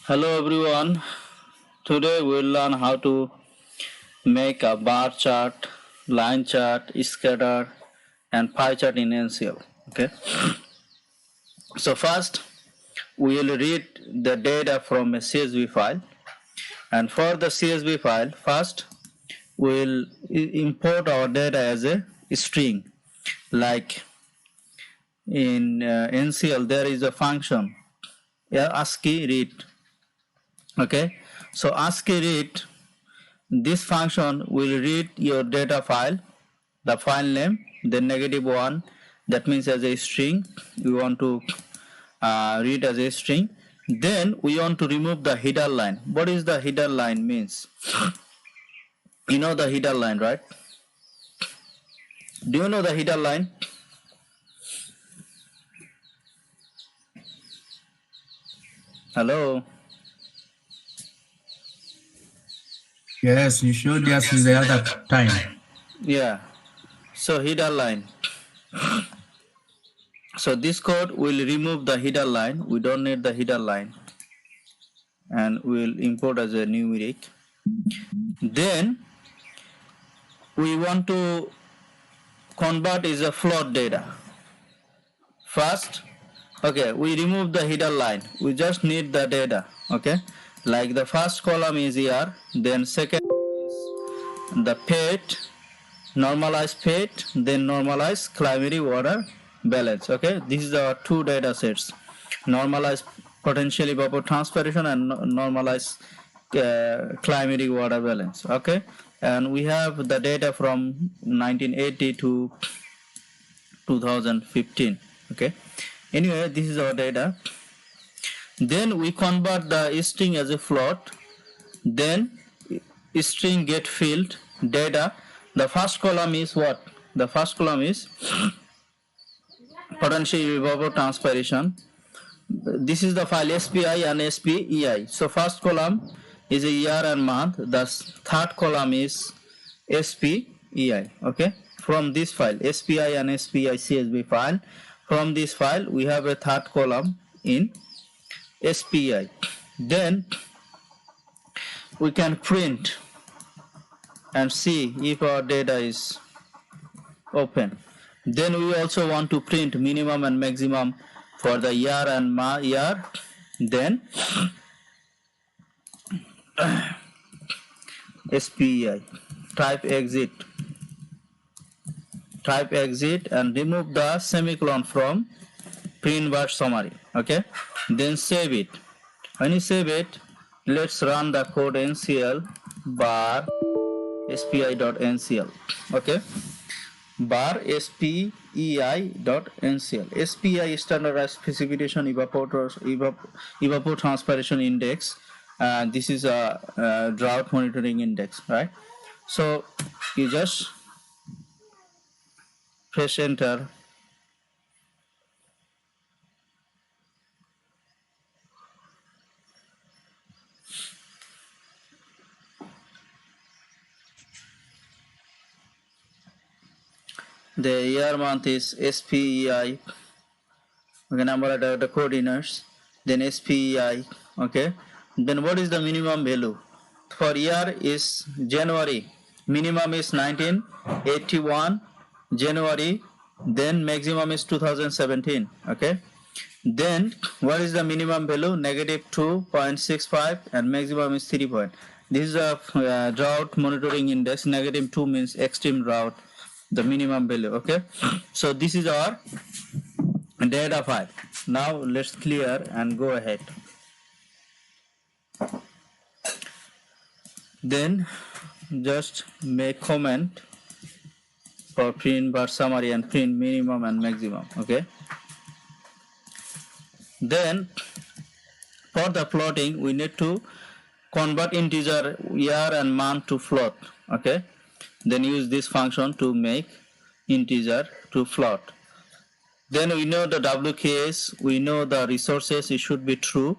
Hello everyone. Today we'll learn how to make a bar chart, line chart, scatter, and pie chart in NCL. Okay. So first we'll read the data from a CSV file, and for the CSV file, first we'll import our data as a string. Like in NCL, there is a function, ASCII read. Okay. So ASCII read. This function will read your data file, the file name, the -1, that means as a string. We want to read as a string. Then we want to remove the header line. What is the header line means? You know the header line, right? Do you know the header line? Hello? Yes, you showed us the other time. Yeah. So header line. So this code will remove the header line. We don't need the header line. And we'll import as a numeric. Then we want to convert is a float data. First, okay, we remove the header line. We just need the data. Okay, like the first column is here, then second is the paid, normalized paid, then normalized primary water balance. Okay, these are two data sets: normalized potential evapotranspiration and normalized primary water balance. Okay, and we have the data from 1980 to 2015. Okay, anyway, this is our data. Then we convert the string as a float. Then string get filled data. The first column is what? The first column is potential evapotranspiration. This is the file SPI and SPEI. So first column is a year and month. The third column is SPEI. Okay, from this file SPI and SPI CSV file, from this file we have a third column in SPI. Then we can print and see if our data is open. Then we also want to print minimum and maximum for the year and year. Then SPEI, type exit and remove the semicolon from print bar summary. Okay, then save it. When you save it, let's run the code NCL bar SPI.NCL. Okay, bar SPEI.NCL. SPI standardized precipitation evapotranspiration index. This is a drought monitoring index, right? So you just press enter. The year month is SPEI. Okay, number of the coordinates. Then SPEI. Okay. Then what is the minimum value? For year is January. Minimum is 1981 January. Then maximum is 2017. Okay. Then what is the minimum value? -2.65 and maximum is 3 point. This is a drought monitoring index. -2 means extreme drought, the minimum value. Okay, so this is our data file. Now let's clear and go ahead. Then just make comment for print bar summary and print minimum and maximum. Okay, then for the plotting we need to convert integer year and month to float. Okay, then use this function to make integer to float. Then we know the WKS, we know the resources, it should be true.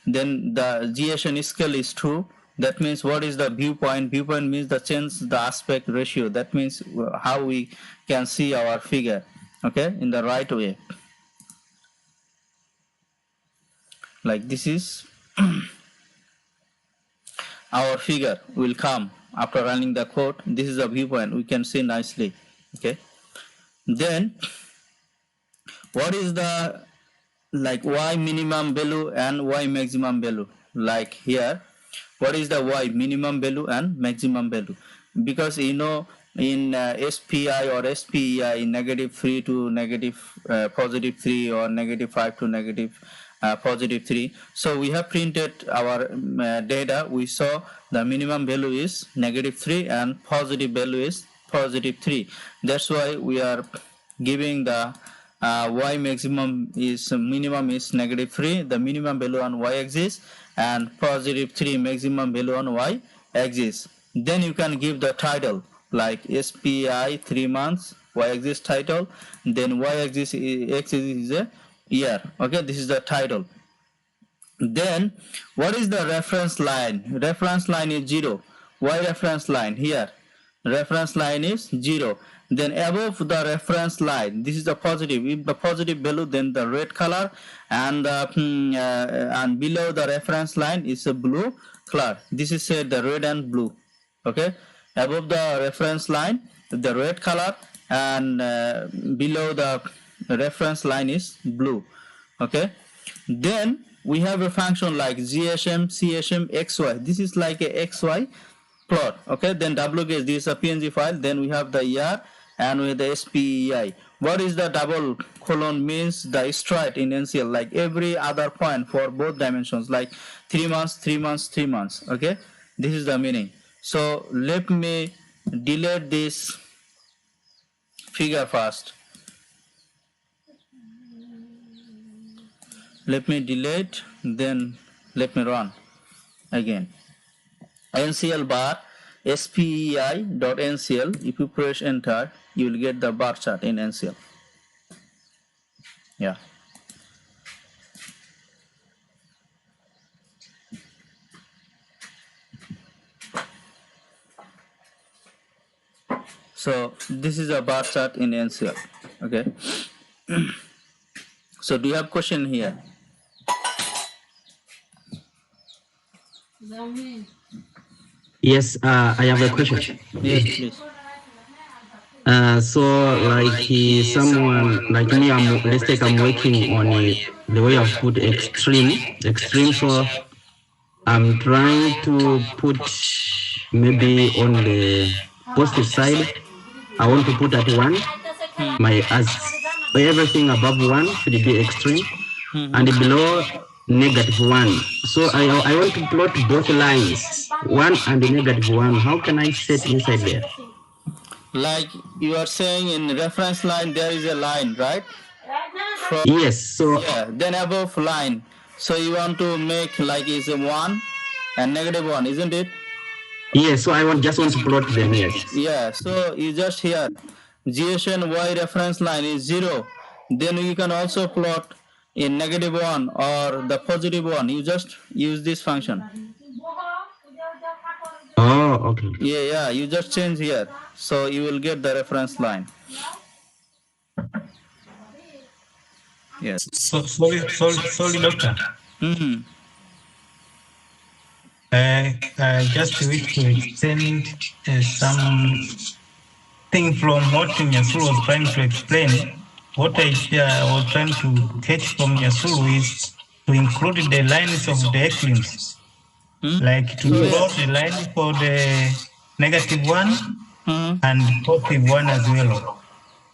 Then the GSN scale is true. That means what is the viewpoint? Viewpoint means the change the aspect ratio. That means how we can see our figure, okay, in the right way. Like this is our figure will come after running the code. This is the viewpoint. We can see nicely. Okay. Then what is the like y minimum value and y maximum value? Like here, what is the y minimum value and maximum value? Because in SPI or SPEI, -3 to +3 or -5 to +3. So we have printed our data. We saw the minimum value is -3 and positive value is +3. That's why we are giving the y maximum is minimum is -3, the minimum value on y axis, and +3 maximum value on y axis. Then you can give the title like SPI 3 months y axis title, then y axis is a year. Okay, this is the title. Then what is the reference line? Reference line is 0. Why reference line? Here reference line is 0. Then above the reference line, this is the positive. If the positive value, then the red color, and below the reference line is a blue color. This is the red and blue. Okay, above the reference line, the red color, and below the reference line is blue. Okay, then we have a function like GSM, CSM, XY. This is like a XY plot. Okay, then WGS, this is a PNG file. Then we have the ER and with the SPEI. What is the double colon? Means the stride in NCL, like every other point for both dimensions, like 3 months, 3 months, 3 months. Okay, this is the meaning. So let me delete this figure first. Let me delete, then let me run again. NCL bar SPEI.NCL. If you press enter, you will get the bar chart in NCL. Yeah. So this is a bar chart in NCL. Okay. So do you have question here? Yes, I have a question. Yes, please. So like someone like me, let's take I'm working on the way I've put extreme. So I'm trying to put maybe on the positive side. I want to put at 1. As everything above 1 should be extreme, and below -1. So I want to plot both lines, 1 and -1. How can I set inside there? Like you are saying in reference line, there is a line, right? Yes. So yeah, then above line. So you want to make like is a 1 and -1, isn't it? Yes. So I just want to plot them. Yes. Yeah. So you just here GSN Y reference line is 0. Then you can also plot in -1 or the +1. You just use this function. Oh, okay. Yeah, you just change here. So you will get the reference line. Yes. So, sorry, doctor. Mm-hmm. Just wish to extend something from what Nyasulu was trying to explain. What I was trying to catch from Nyasulu is to include the lines of the eclipse, like to draw the line for the -1 and +1 as well.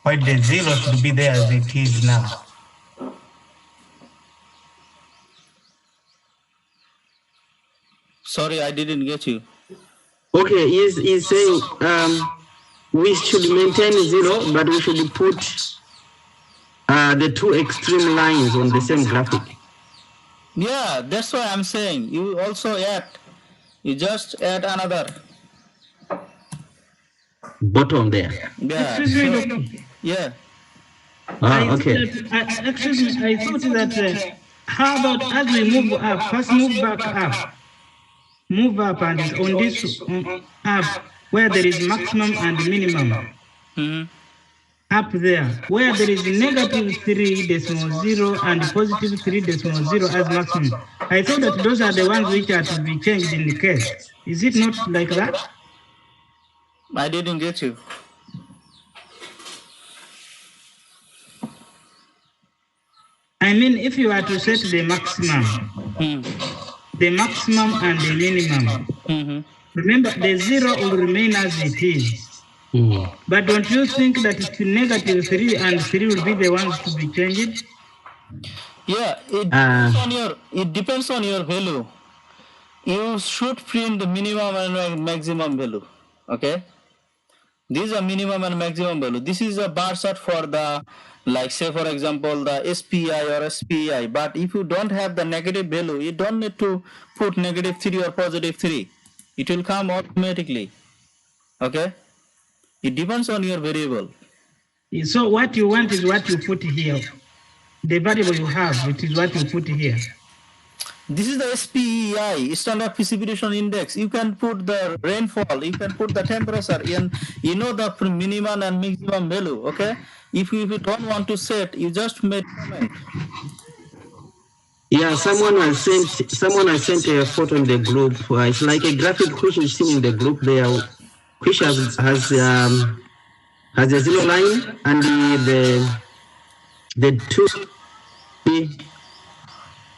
Why the 0 should be there as it is now. Sorry, I didn't get you. Okay, he's saying we should maintain 0, but we should put the 2 extreme lines on the same graphic. Yeah, that's what I'm saying. You also add. You just add another bottom there. Yeah. Excuse me, doctor. Yeah. Okay. Excuse me, I thought that how about as we move up, first move back up, move up, and on this up where there is maximum and minimum, up there where there is -3.0 and +3.0 as maximum, I thought that those are the ones which are to be changed in the case. Is it not like that? I didn't get you. I mean, if you are to set the maximum, the maximum and the minimum, remember the 0 will remain as it is. But don't you think that to -3 and 3 will be the ones to be changed? Yeah, it depends on your value. You should print the minimum and maximum value. Okay, these are minimum and maximum value. This is a bar chart for the, like say for example the SPI or SPI. But if you don't have the negative value, you don't need to put -3 or +3. It will come automatically. Okay, it depends on your variable. So what you want is what you put here. The variable you have, it is what you put here. This is the SPEI, Standard Precipitation Index. You can put the rainfall, you can put the temperature, and you know the minimum and maximum value. Okay, if you don't want to set, you just make comment. Yeah, someone has sent a photo in the group. It's like a graphic which is seen in the group there, which has a 0 line and the two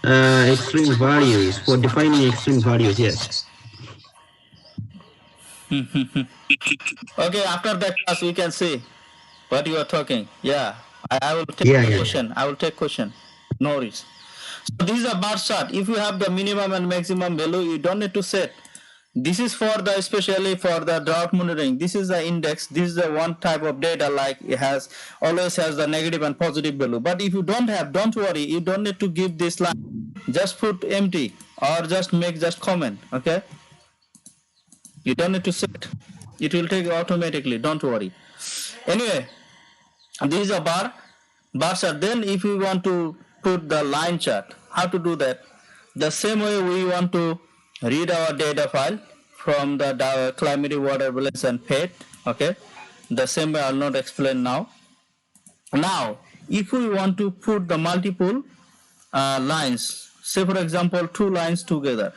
extreme values for defining extreme values. Yes. Okay, after that class we can see what you are talking. Yeah, I will take question. I will take question. No worries. So this is a bar chart. If you have the minimum and maximum value, you don't need to set. This is for the, especially for the drought monitoring. This is the index. This is the one type of data, like it has always has the negative and positive value. But if you don't have, don't worry. You don't need to give this line. Just put empty or just make just comment. Okay. You don't need to set. It will take automatically. Don't worry. Anyway, this is a bar chart. Then if you want to put the line chart, how to do that? The same way we want to read our data file from the climate water balance and fate. Okay, the same way I'll not explain now. Now, if we want to put the multiple lines, say for example 2 lines together,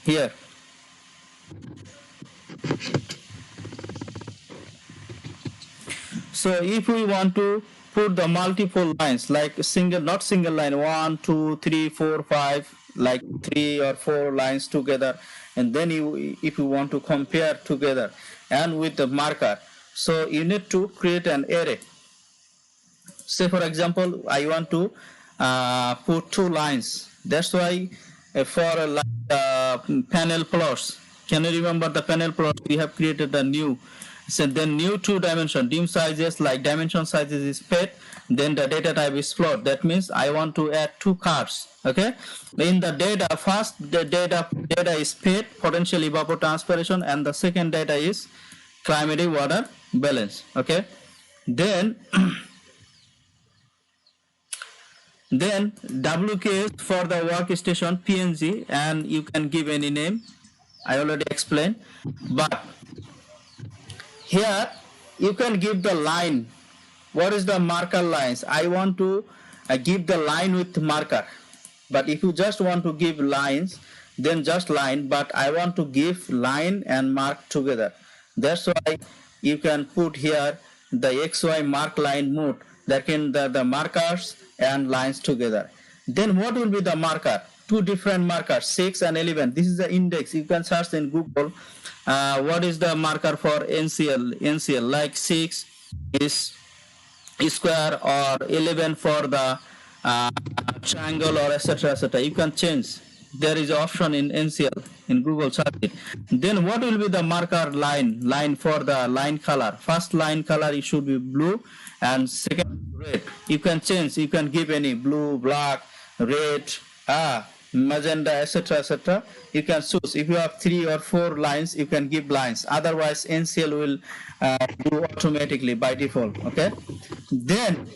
here. So if we want to put the multiple lines, like not single line, 1, 2, 3, 4, 5, like 3 or 4 lines together, and then if you want to compare together and with the marker, so you need to create an array. Say for example, I want to put 2 lines. That's why for panel plots, can you remember the panel plot? We have created a new. So then new 2 dimension dim sizes, like dimension sizes is fed, then the data type is float. That means I want to add 2 curves. Okay, in the data, first the data is fed, potential evapotranspiration, and the second data is climatic water balance. Okay, then then WK for the workstation PNG, and you can give any name. I already explained, but here you can give the line. What is the marker lines? I want to give the line with marker. But if you just want to give lines, then just line. But I want to give line and mark together. That's why you can put here the XY mark line mode. That can the markers and lines together. Then what will be the marker? 2 different markers, 6 and 11. This is the index. You can search in Google. What is the marker for NCL? Like 6 is square, or 11 for the triangle, or etc. You can change. There is an option in NCL in Google search it. Then what will be the marker line for the line color? First line color, it should be blue, and second red. You can change. You can give any blue, black, red, magenta, etc. You can choose. If you have 3 or 4 lines, you can give lines. Otherwise, NCL will do automatically by default. Okay. Then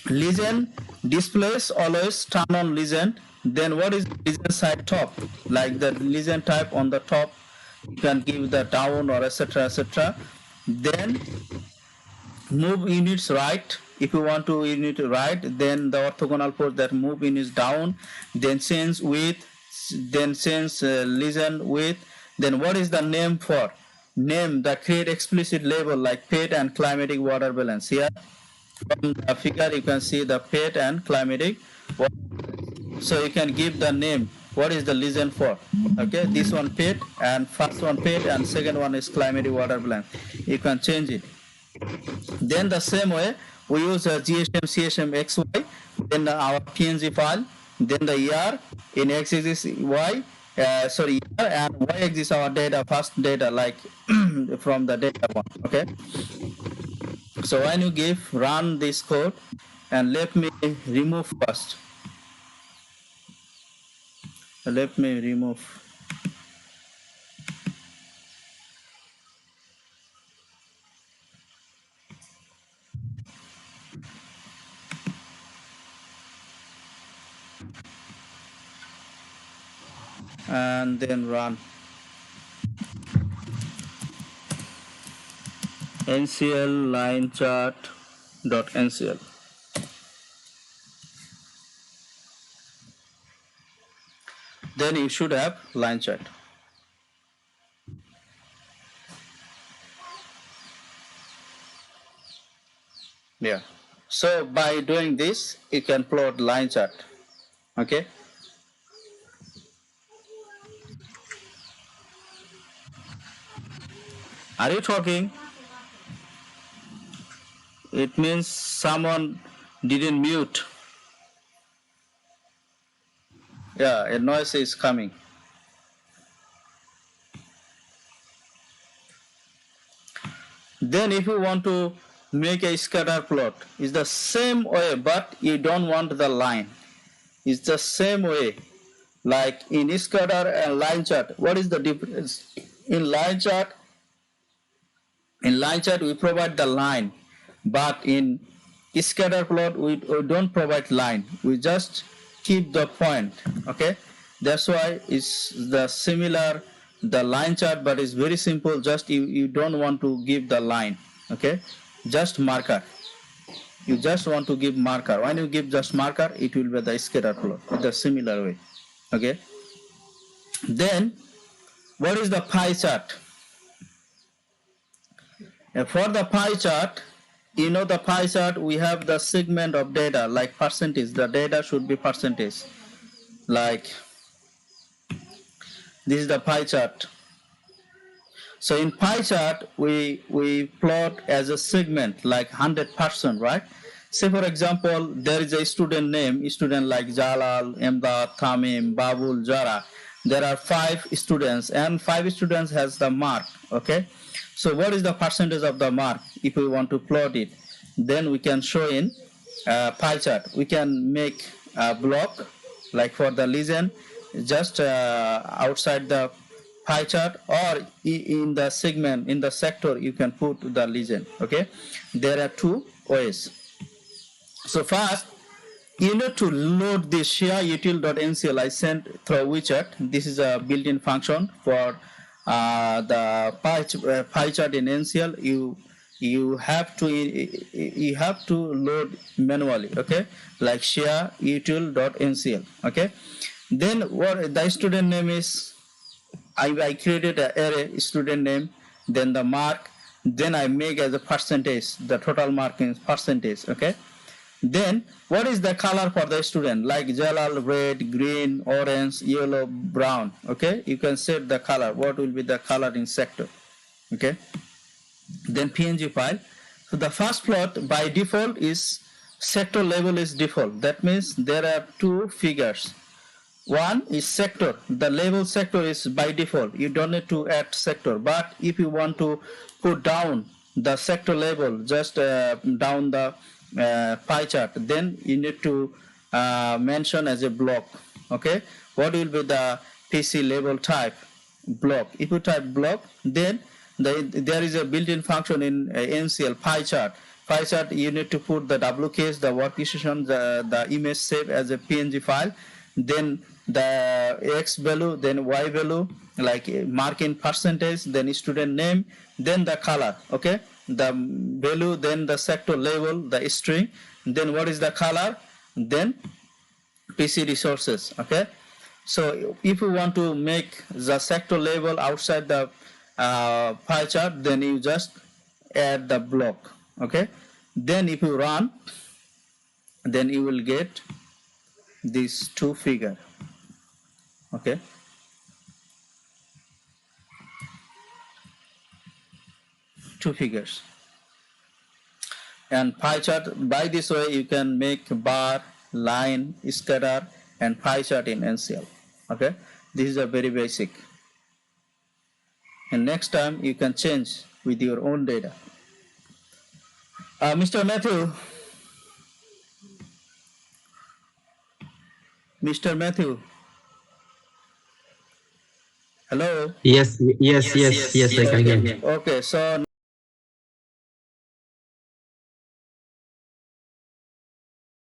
legend displays, always turn on legend. Then what is legend side top? Like the legend type on the top, you can give the down or etc. Then move units right If you want to, you need to right, then the orthogonal force that move in is down, then change width, then change listen width. Then what is the name for? Name the create explicit label like pet and climatic water balance. Here from the figure you can see the pet and climatic water. So you can give the name. What is the listen for? Okay, this one pet and first one pet and second one is climatic water balance. You can change it. Then the same way we use GSM, CSM, XY, then our PNG file, then the ER in X axis Y, ER and Y axis our data, first data like from the data one. Okay. So when you give run this code and let me remove first. Let me remove. And then run. NCL line chart dot NCL. Then you should have line chart. Yeah. So by doing this, you can plot line chart. Okay. Are you talking? It means someone didn't mute. Yeah, a noise is coming. Then if you want to make a scatter plot, it's the same way, but you don't want the line. It's the same way. Like in scatter and line chart, what is the difference? In line chart we provide the line, but in scatter plot we don't provide line. We just keep the point. Okay, that's why it's the similar the line chart, but it's very simple. Just you don't want to give the line. Okay, just marker. You just want to give marker. When you give just marker, it will be the scatter plot in the similar way. Okay. Then what is the pie chart? For the pie chart, you know the pie chart, we have the segment of data like percentage. The data should be percentage. Like this is the pie chart. So in pie chart, we plot as a segment like 100%, right? Say for example, there is a student name, student like Jalal, Emdad, Tamim, Babul, Jara. There are 5 students and 5 students has the mark. Okay. So what is the percentage of the mark? If we want to plot it, then we can show in pie chart. We can make a block like for the listen, just outside the pie chart, or in the segment, in the sector, you can put the listen. Okay, there are 2 ways. So first, you need to load this share util.ncl I sent through widget. This is a built-in function for the pie chart in NCL. You have to load manually. Okay, like share util.ncl. Okay, then what the student name is, I created an array student name, then the mark, then I make as a percentage, the total mark in percentage. Okay, then what is the color for the student, like Jalal, red, green, orange, yellow, brown. Okay, you can set the color, what will be the color in sector. Okay, then PNG file. So the first plot by default is sector label is default. That means there are 2 figures. One is sector. The label sector is by default. You don't need to add sector. But if you want to put down the sector label, just down the pie chart, then you need to mention as a block. Okay, what will be the PC label type? Block. If you type block, then there is a built-in function in NCL pie chart. Pie chart, you need to put the W case, the work session, the image save as a PNG file, then the X value, then Y value, like mark in percentage, then student name, then the color. Okay, the value, then the sector label, the string, then what is the color, then PC resources. Okay, so if you want to make the sector label outside the pie chart, then you just add the block. Okay, then if you run, then you will get these two figure. Okay, two figures. And pie chart, by this way you can make bar, line, scatter and pie chart in NCL. Okay, this is a very basic, and next time you can change with your own data. Mr. Matthew, hello. Yes, I can hear. Okay, so